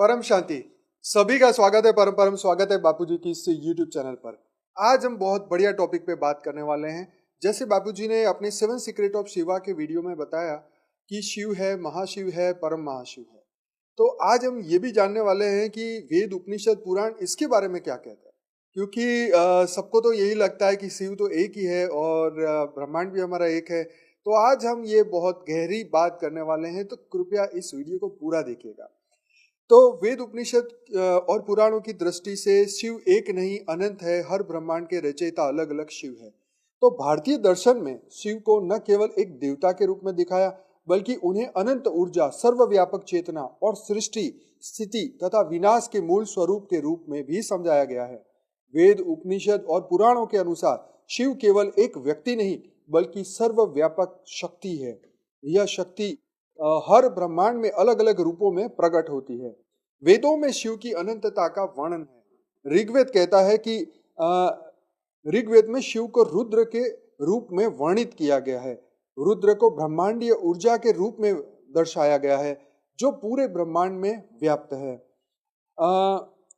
परम शांति। सभी का स्वागत है, परम परम स्वागत है बापूजी की इस YouTube चैनल पर। आज हम बहुत बढ़िया टॉपिक पे बात करने वाले हैं। जैसे बापूजी ने अपने 7 सीक्रेट ऑफ शिवा के वीडियो में बताया कि शिव है, महाशिव है, परम महाशिव है, तो आज हम ये भी जानने वाले हैं कि वेद, उपनिषद, पुराण इसके बारे में क्या कहते हैं। क्योंकि सबको तो यही लगता है कि शिव तो एक ही है और ब्रह्मांड भी हमारा एक है। तो आज हम ये बहुत गहरी बात करने वाले हैं, तो कृपया इस वीडियो को पूरा देखिएगा। तो वेद, उपनिषद और पुराणों की दृष्टि से शिव एक नहीं अनंत है। हर ब्रह्मांड के रचयिता अलग अलग शिव है। तो भारतीय दर्शन में शिव को न केवल एक देवता के रूप में दिखाया, बल्कि उन्हें अनंत ऊर्जा, सर्वव्यापक चेतना और सृष्टि, स्थिति तथा विनाश के मूल स्वरूप के रूप में भी समझाया गया है। वेद, उपनिषद और पुराणों के अनुसार शिव केवल एक व्यक्ति नहीं, बल्कि सर्वव्यापक शक्ति है। यह शक्ति हर ब्रह्मांड में अलग अलग रूपों में प्रकट होती है। वेदों में शिव की अनंतता का वर्णन है। ऋग्वेद कहता है कि ऋग्वेद में शिव को रुद्र के रूप में वर्णित किया गया है। रुद्र को ब्रह्मांडीय ऊर्जा के रूप में दर्शाया गया है, जो पूरे ब्रह्मांड में व्याप्त है।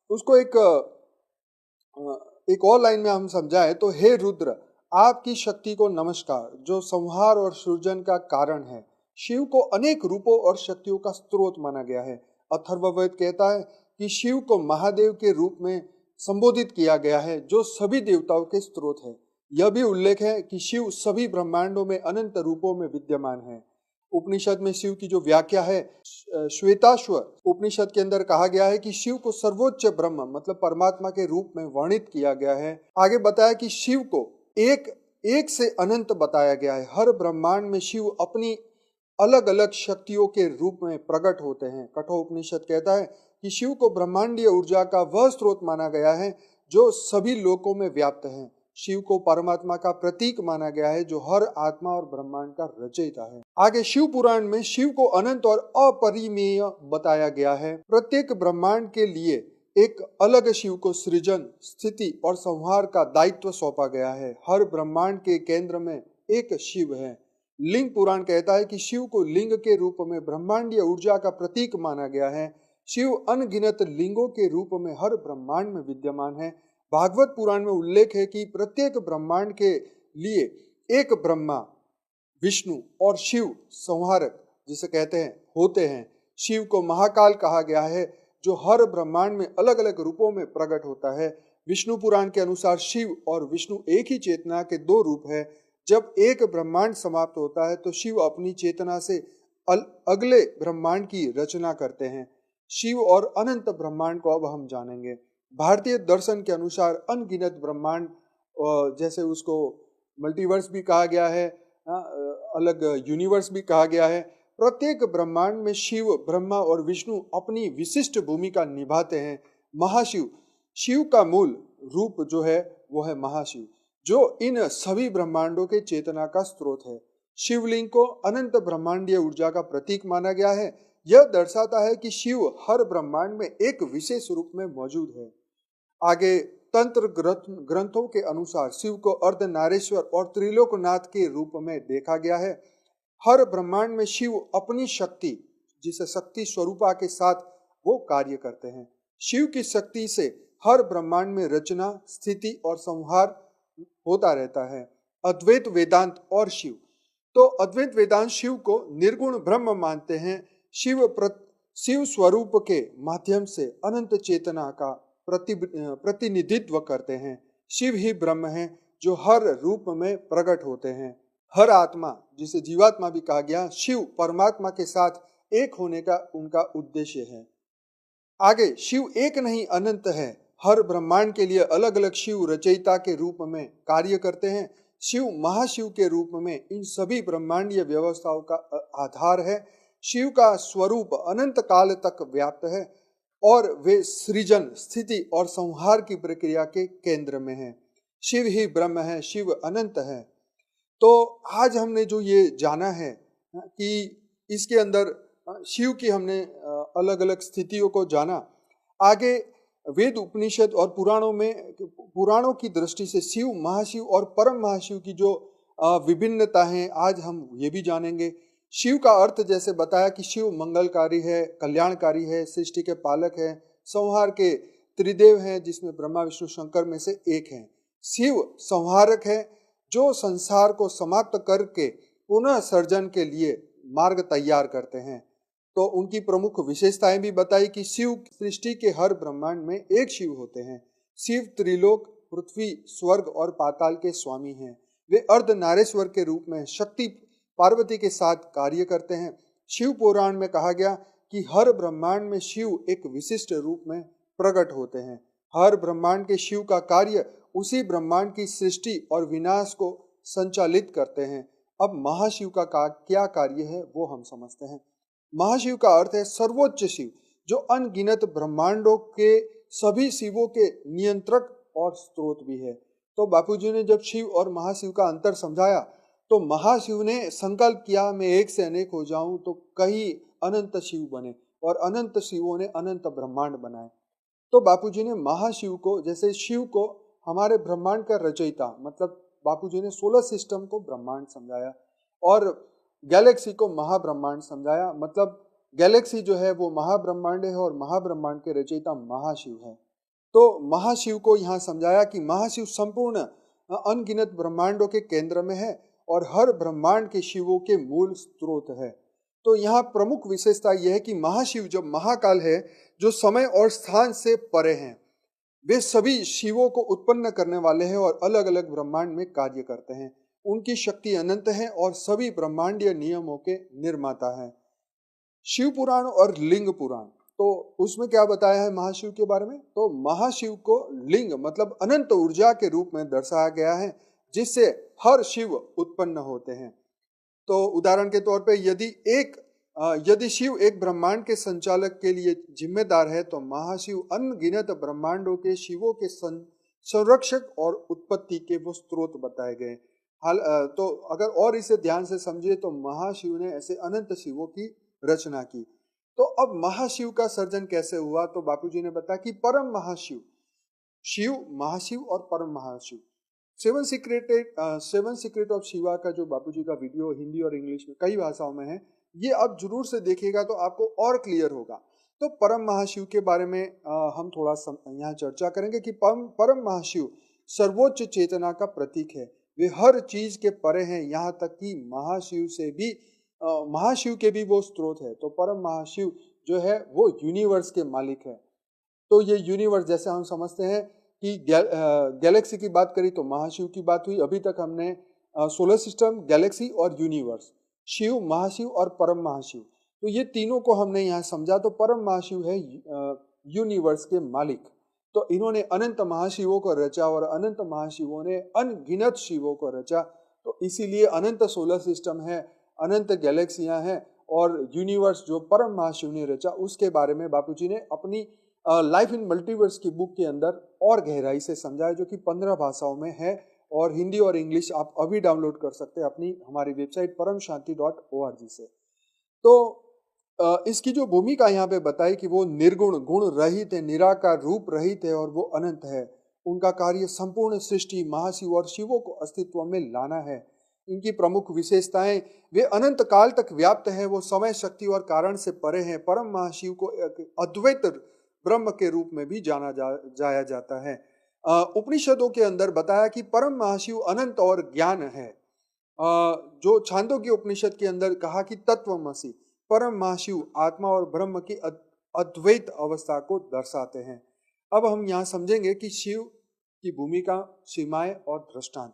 उसको एक और लाइन में हम समझाएं तो, हे रुद्र, आपकी शक्ति को नमस्कार, जो संहार और सृजन का कारण है। शिव को अनेक रूपों और शक्तियों का स्रोत माना गया है। अथर्ववेद कहता है कि शिव को महादेव के रूप में संबोधित किया गया है, जो सभी देवताओं के स्रोत है। यह भी उल्लेख है कि शिव सभी ब्रह्मांडों में अनंत रूपों में विद्यमान है। उपनिषद में शिव की जो व्याख्या है, श्वेताश्व उपनिषद के अंदर कहा गया है कि शिव को सर्वोच्च ब्रह्म मतलब परमात्मा के रूप में वर्णित किया गया है। आगे बताया कि शिव को एक से अनंत बताया गया है। हर ब्रह्मांड में शिव अपनी अलग अलग शक्तियों के रूप में प्रकट होते हैं। कठोपनिषद कहता है कि शिव को ब्रह्मांडीय ऊर्जा का वह स्रोत माना गया है, जो सभी लोकों में व्याप्त है। शिव को परमात्मा का प्रतीक माना गया है, जो हर आत्मा और ब्रह्मांड का रचयिता है। आगे शिव पुराण में शिव को अनंत और अपरिमेय बताया गया है। प्रत्येक ब्रह्मांड के लिए एक अलग शिव को सृजन, स्थिति और संहार का दायित्व सौंपा गया है। हर ब्रह्मांड के केंद्र में एक शिव है। लिंग पुराण कहता है कि शिव को लिंग के रूप में ब्रह्मांडीय ऊर्जा का प्रतीक माना गया है। शिव अनगिनत लिंगों के रूप में हर ब्रह्मांड में विद्यमान है। भागवत पुराण में उल्लेख है कि प्रत्येक ब्रह्मांड के लिए एक ब्रह्मा, विष्णु और शिव संहारक जिसे कहते हैं होते हैं। शिव को महाकाल कहा गया है, जो हर ब्रह्मांड में अलग अलग रूपों में प्रकट होता है। विष्णु पुराण के अनुसार शिव और विष्णु एक ही चेतना के दो रूप है। जब एक ब्रह्मांड समाप्त होता है तो शिव अपनी चेतना से अगले ब्रह्मांड की रचना करते हैं। शिव और अनंत ब्रह्मांड को अब हम जानेंगे। भारतीय दर्शन के अनुसार अनगिनत ब्रह्मांड, जैसे उसको मल्टीवर्स भी कहा गया है, अलग यूनिवर्स भी कहा गया है। प्रत्येक ब्रह्मांड में शिव, ब्रह्मा और विष्णु अपनी विशिष्ट भूमिका निभाते हैं। महाशिव, शिव का मूल रूप जो है वो है महाशिव, जो इन सभी ब्रह्मांडों के चेतना का स्रोत है। शिवलिंग को अनंत ब्रह्मांडीय ऊर्जा का प्रतीक माना गया है। यह दर्शाता है कि शिव हर ब्रह्मांड में एक विशेष रूप में मौजूद है। आगे तंत्र ग्रंथों के अनुसार शिव को अर्धनारीश्वर और त्रिलोकनाथ के रूप में देखा गया है। हर ब्रह्मांड में शिव अपनी शक्ति, जिसे शक्ति स्वरूपा के साथ वो कार्य करते हैं। शिव की शक्ति से हर ब्रह्मांड में रचना, स्थिति और संहार होता रहता है। अद्वैत वेदांत और शिव, तो अद्वैत वेदांत शिव को निर्गुण ब्रह्म मानते हैं। शिव स्वरूप के माध्यम से अनंत चेतना का प्रतिनिधित्व करते हैं। शिव ही ब्रह्म है, जो हर रूप में प्रकट होते हैं। हर आत्मा, जिसे जीवात्मा भी कहा गया, शिव परमात्मा के साथ एक होने का उनका उद्देश्य है। आगे शिव एक नहीं अनंत है। हर ब्रह्मांड के लिए अलग अलग शिव रचयिता के रूप में कार्य करते हैं। शिव महाशिव के रूप में इन सभी ब्रह्मांडीय व्यवस्थाओं का आधार है। शिव का स्वरूप अनंत काल तक व्याप्त है और वे सृजन, स्थिति और संहार की प्रक्रिया के केंद्र में है। शिव ही ब्रह्म है, शिव अनंत है। तो आज हमने जो ये जाना है कि इसके अंदर शिव की हमने अलग अलग स्थितियों को जाना। आगे वेद, उपनिषद और पुराणों की दृष्टि से शिव, महाशिव और परम महाशिव की जो विभिन्नता है, आज हम ये भी जानेंगे। शिव का अर्थ जैसे बताया कि शिव मंगलकारी है, कल्याणकारी है, सृष्टि के पालक है, संहार के त्रिदेव हैं जिसमें ब्रह्मा विष्णु शंकर में से एक हैं। शिव संहारक है जो संसार को समाप्त करके पुनः सर्जन के लिए मार्ग तैयार करते हैं। तो उनकी प्रमुख विशेषताएं भी बताई कि शिव सृष्टि के हर ब्रह्मांड में एक शिव होते हैं। शिव त्रिलोक, पृथ्वी, स्वर्ग और पाताल के स्वामी हैं। वे अर्धनारेश्वर के रूप में शक्ति पार्वती के साथ कार्य करते हैं। शिव पुराण में कहा गया कि हर ब्रह्मांड में शिव एक विशिष्ट रूप में प्रकट होते हैं। हर ब्रह्मांड के शिव का कार्य उसी ब्रह्मांड की सृष्टि और विनाश को संचालित करते हैं। अब महाशिव का क्या कार्य है वो हम समझते हैं। महाशिव का अर्थ है सर्वोच्च शिव, जो अनगिनत ब्रह्मांडों के सभी शिवों के नियंत्रक और स्रोत भी है। तो बापूजी ने जब शिव और महाशिव का अंतर समझाया तो महाशिव ने संकल्प किया मैं एक से अनेक हो जाऊं, तो कई अनंत शिव बने और अनंत शिवों ने अनंत ब्रह्मांड बनाए। तो बापूजी ने महाशिव को, जैसे शिव को हमारे ब्रह्मांड का रचयिता, मतलब बापूजी ने सोलर सिस्टम को ब्रह्मांड समझाया और गैलेक्सी को महाब्रह्मांड समझाया। मतलब गैलेक्सी जो है वो महाब्रह्मांड है और महाब्रह्मांड के रचयिता महाशिव है। तो महाशिव को यहाँ समझाया कि महाशिव संपूर्ण अनगिनत ब्रह्मांडों के केंद्र में है और हर ब्रह्मांड के शिवों के मूल स्रोत है। तो यहाँ प्रमुख विशेषता यह है कि महाशिव जो महाकाल है, जो समय और स्थान से परे हैं, वे सभी शिवों को उत्पन्न करने वाले हैं और अलग अलग ब्रह्मांड में कार्य करते हैं। उनकी शक्ति अनंत है और सभी ब्रह्मांडीय नियमों के निर्माता है। शिव पुराण और लिंग पुराण, तो उसमें क्या बताया है महाशिव के बारे में? तो महाशिव को लिंग मतलब अनंत ऊर्जा के रूप में दर्शाया गया है, जिससे हर शिव उत्पन्न होते हैं। तो उदाहरण के तौर पे यदि शिव एक ब्रह्मांड के संचालक के लिए जिम्मेदार है, तो महाशिव अनगिनत ब्रह्मांडों के शिवों के संरक्षक और उत्पत्ति के वो स्रोत बताए गए। तो अगर और इसे ध्यान से समझे तो महाशिव ने ऐसे अनंत शिवों की रचना की। तो अब महाशिव का सर्जन कैसे हुआ? तो बापूजी ने बताया कि परम महाशिव, शिव, महाशिव और परम महाशिव, सेवन सीक्रेट ऑफ शिवा का जो बापूजी का वीडियो हिंदी और इंग्लिश में कई भाषाओं में है, ये आप जरूर से देखिएगा तो आपको और क्लियर होगा। तो परम महाशिव के बारे में हम थोड़ा यहाँ चर्चा करेंगे कि परम महाशिव सर्वोच्च चेतना का प्रतीक है। वे हर चीज के परे हैं, यहाँ तक कि महाशिव के भी वो स्रोत है। तो परम महाशिव जो है वो यूनिवर्स के मालिक है। तो ये यूनिवर्स, जैसे हम समझते हैं कि गैलेक्सी की बात करी तो महाशिव की बात हुई। अभी तक हमने सोलर सिस्टम, गैलेक्सी और यूनिवर्स, शिव, महाशिव और परम महाशिव, तो ये तीनों को हमने यहाँ समझा। तो परम महाशिव है यूनिवर्स के मालिक। तो इन्होंने अनंत महाशिवों को रचा और अनंत महाशिवों ने अनगिनत शिवों को रचा। तो इसीलिए अनंत सोलर सिस्टम है, अनंत गैलेक्सियां हैं और यूनिवर्स जो परम महाशिव ने रचा उसके बारे में बापूजी ने अपनी लाइफ इन मल्टीवर्स की बुक के अंदर और गहराई से समझाया, जो कि 15 भाषाओं में है और हिंदी और इंग्लिश आप अभी डाउनलोड कर सकते हैं अपनी हमारी वेबसाइट paramshanti.org से। तो इसकी जो भूमिका यहाँ पे बताई कि वो निर्गुण, गुण रहित है, निराकार, रूप रहित है और वो अनंत है। उनका कार्य संपूर्ण सृष्टि, महाशिव और शिवों को अस्तित्व में लाना है। इनकी प्रमुख विशेषताएं, वे अनंत काल तक व्याप्त हैं, वो समय, शक्ति और कारण से परे हैं। परम महाशिव को अद्वैत ब्रह्म के रूप में भी जाया जाता है। उपनिषदों के अंदर बताया कि परम महाशिव अनंत और ज्ञान है। जो छांदोग्य उपनिषद के अंदर कहा कि तत्वमसि, परम महाशिव आत्मा और ब्रह्म की अद्वैत अवस्था को दर्शाते हैं। अब हम यहाँ समझेंगे कि शिव की भूमिका, सीमाएं और दृष्टांत।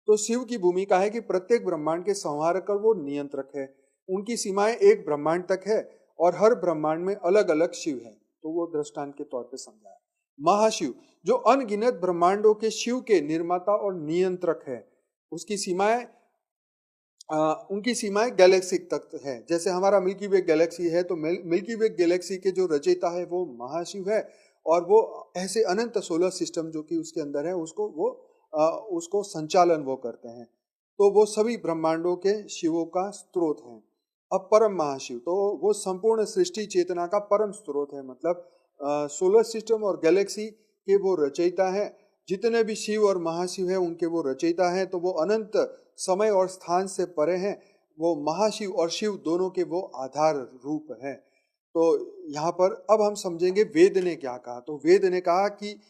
तो शिव की भूमिका है कि प्रत्येक ब्रह्मांड के संहारक और वो नियंत्रक है। उनकी सीमाएं एक ब्रह्मांड तक है और हर ब्रह्मांड में अलग अलग शिव है, तो वो दृष्टांत के तौर पे समझाया। महाशिव जो अनगिनत ब्रह्मांडों के शिव के निर्माता और नियंत्रक है, उसकी सीमाएं उनकी सीमाएं गैलेक्सी तक है। जैसे हमारा मिल्की वे गैलेक्सी है, तो मिल्की वे गैलेक्सी के जो रचयिता है वो महाशिव है और वो ऐसे अनंत सोलर सिस्टम जो कि उसके अंदर है उसको संचालन वो करते हैं। तो वो सभी ब्रह्मांडों के शिवों का स्रोत हैं। अब परम महाशिव, तो वो संपूर्ण सृष्टि चेतना का परम स्रोत है, मतलब सोलर सिस्टम और गैलेक्सी के वो रचयिता है। जितने भी शिव और महाशिव है उनके वो रचयिता हैं। तो वो अनंत समय और स्थान से परे हैं। वो महाशिव और शिव दोनों के वो आधार रूप हैं। तो यहाँ पर अब हम समझेंगे वेद ने क्या कहा। तो वेद ने कहा कि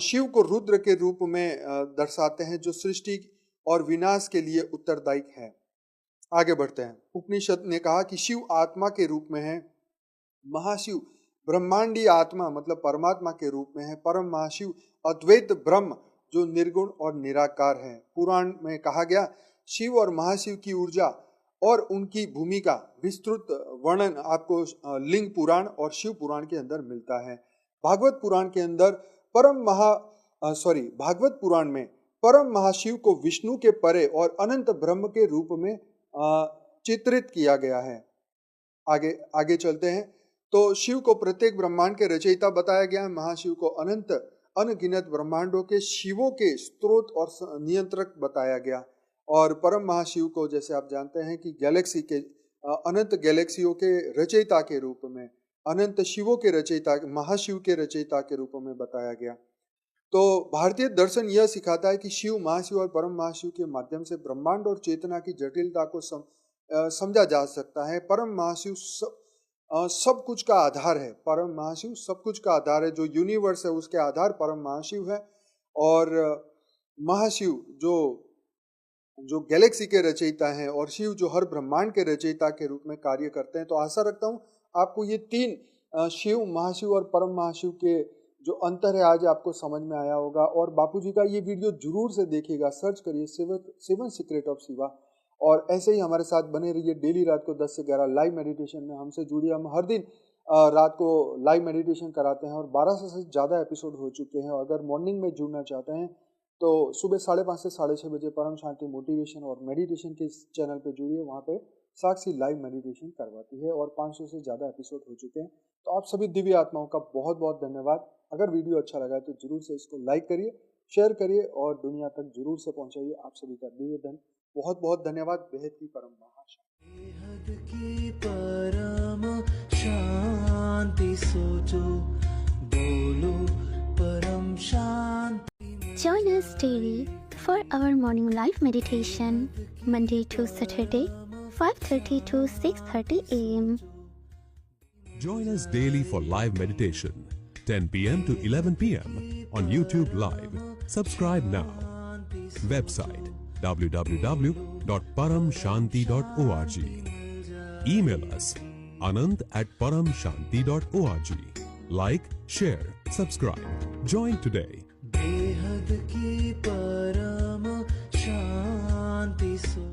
शिव को रुद्र के रूप में दर्शाते हैं, जो सृष्टि और विनाश के लिए उत्तरदायी है। आगे बढ़ते हैं। उपनिषद ने कहा कि शिव आत्मा के रूप में है, महाशिव ब्रह्मांडी आत्मा मतलब परमात्मा के रूप में है, परम महाशिव अद्वैत ब्रह्म जो निर्गुण और निराकार है। पुराण में कहा गया शिव और महाशिव की ऊर्जा और उनकी भूमिका विस्तृत वर्णन आपको लिंग पुराण और शिव पुराण के अंदर मिलता है। भागवत पुराण के अंदर भागवत पुराण में परम महाशिव को विष्णु के परे और अनंत ब्रह्म के रूप में चित्रित किया गया है। आगे चलते हैं। तो शिव को प्रत्येक ब्रह्मांड के रचयिता बताया गया है, महाशिव को अनंत अनगिनत ब्रह्मांडों के शिवों के स्रोत और नियंत्रक बताया गया, और परम महाशिव को जैसे आप जानते हैं कि गैलेक्सी के अनंत गैलेक्सियों के रचयिता के रूप में, अनंत शिवों के रचयिता, महाशिव के रचयिता के रूप में बताया गया। तो भारतीय दर्शन यह सिखाता है कि शिव, महाशिव और परम महाशिव के माध्यम से ब्रह्मांड और चेतना की जटिलता को समझा जा सकता है। परम महाशिव सब कुछ का आधार है। परम महाशिव सब कुछ का आधार है। जो यूनिवर्स है उसके आधार परम महाशिव है, और महाशिव जो गैलेक्सी के रचयिता हैं, और शिव जो हर ब्रह्मांड के रचयिता के रूप में कार्य करते हैं। तो आशा रखता हूँ आपको ये तीन शिव, महाशिव और परम महाशिव के जो अंतर है आज आपको समझ में आया होगा। और बापूजी का ये वीडियो जरूर से देखिएगा, सर्च करिए सेवन सीक्रेट ऑफ शिवा, और ऐसे ही हमारे साथ बने रहिए। डेली रात को 10 से 11 लाइव मेडिटेशन में हमसे जुड़िए। हम हर दिन रात को लाइव मेडिटेशन कराते हैं, और 12 से ज़्यादा एपिसोड हो चुके हैं। अगर मॉर्निंग में जुड़ना चाहते हैं तो सुबह 5:30 से 6:30 बजे परम शांति मोटिवेशन और मेडिटेशन के चैनल पे जुड़िए। वहाँ पे साक्षी लाइव मेडिटेशन करवाती है, और 500 से ज़्यादा एपिसोड हो चुके हैं। तो आप सभी दिव्य आत्माओं का बहुत बहुत धन्यवाद। अगर वीडियो अच्छा लगा है तो जरूर से इसको लाइक करिए, शेयर करिए, और दुनिया तक जरूर से पहुंचाइए। आप सभी का दिव्य धन बहुत बहुत धन्यवाद। बेहद की परम महाशांति। बेहद की परम शांति सोचो, बोलो परम शांति। Join us daily for our morning live meditation, Monday to Saturday, 5:30 to 6:30 a.m. Join us daily for live meditation, 10 p.m. to 11 p.m. on YouTube Live. Subscribe now. Website www.paramshanti.org. Email us anand@paramshanti.org. Like, share, subscribe. Join today. बेहद की परम शांति सो